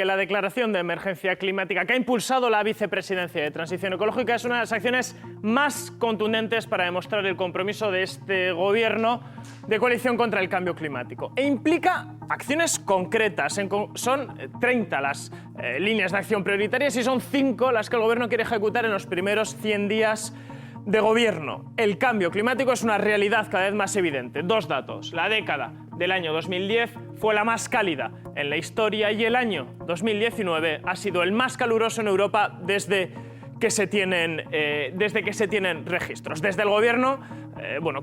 Que la declaración de emergencia climática que ha impulsado la Vicepresidencia de Transición Ecológica es una de las acciones más contundentes para demostrar el compromiso de este gobierno de coalición contra el cambio climático. E implica acciones concretas. Son 30 las líneas de acción prioritarias y son 5 las que el gobierno quiere ejecutar en los primeros 100 días de gobierno. El cambio climático es una realidad cada vez más evidente. 2 datos. La década del año 2010 fue la más cálida en la historia y el año 2019 ha sido el más caluroso en Europa desde que se tienen registros. Desde el gobierno,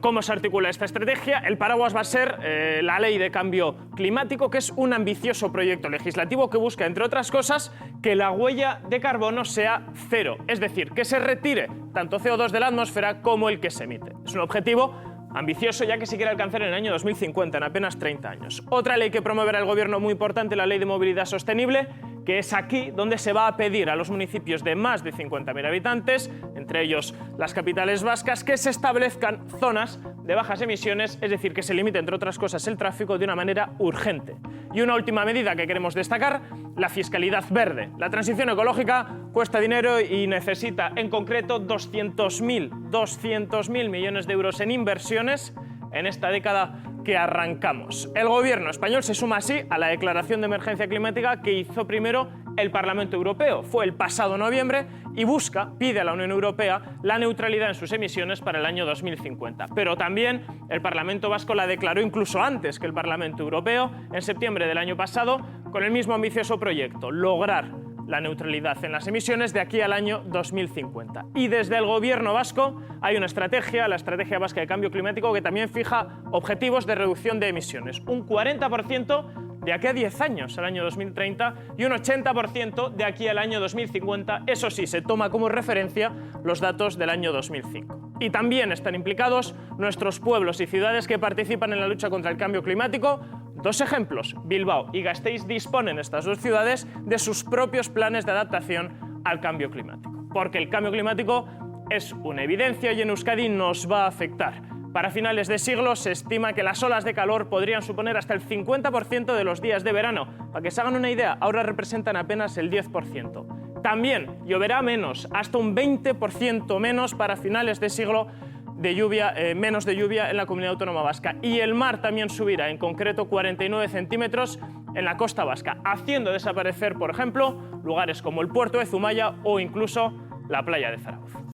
¿cómo se articula esta estrategia? El paraguas va a ser la Ley de Cambio Climático, que es un ambicioso proyecto legislativo que busca, entre otras cosas, que la huella de carbono sea cero, es decir, que se retire tanto CO2 de la atmósfera como el que se emite. Es un objetivo ambicioso, ya que se quiere alcanzar en el año 2050, en apenas 30 años. Otra ley que promoverá el gobierno muy importante, la Ley de Movilidad Sostenible, que es aquí donde se va a pedir a los municipios de más de 50.000 habitantes, entre ellos las capitales vascas, que se establezcan zonas de bajas emisiones, es decir, que se limite, entre otras cosas, el tráfico de una manera urgente. Y una última medida que queremos destacar, la fiscalidad verde. La transición ecológica cuesta dinero y necesita, en concreto, 200.000 millones de euros en inversiones en esta década que arrancamos. El gobierno español se suma así a la declaración de emergencia climática que hizo primero el Parlamento Europeo. Fue el pasado noviembre y pide a la Unión Europea la neutralidad en sus emisiones para el año 2050. Pero también el Parlamento vasco la declaró incluso antes que el Parlamento Europeo, en septiembre del año pasado, con el mismo ambicioso proyecto: lograr la neutralidad en las emisiones de aquí al año 2050. Y desde el gobierno vasco hay una estrategia, la Estrategia Vasca de Cambio Climático, que también fija objetivos de reducción de emisiones. Un 40% de aquí a 10 años, al año 2030, y un 80% de aquí al año 2050. Eso sí, se toma como referencia los datos del año 2005. Y también están implicados nuestros pueblos y ciudades que participan en la lucha contra el cambio climático. 2 ejemplos, Bilbao y Gasteiz disponen, estas 2 ciudades, de sus propios planes de adaptación al cambio climático. Porque el cambio climático es una evidencia y en Euskadi nos va a afectar. Para finales de siglo se estima que las olas de calor podrían suponer hasta el 50% de los días de verano. Para que se hagan una idea, ahora representan apenas el 10%. También lloverá menos, hasta un 20% menos para finales de siglo de lluvia, menos de lluvia en la Comunidad Autónoma Vasca. Y el mar también subirá, en concreto 49 centímetros en la costa vasca, haciendo desaparecer, por ejemplo, lugares como el puerto de Zumaya o incluso la playa de Zarauz.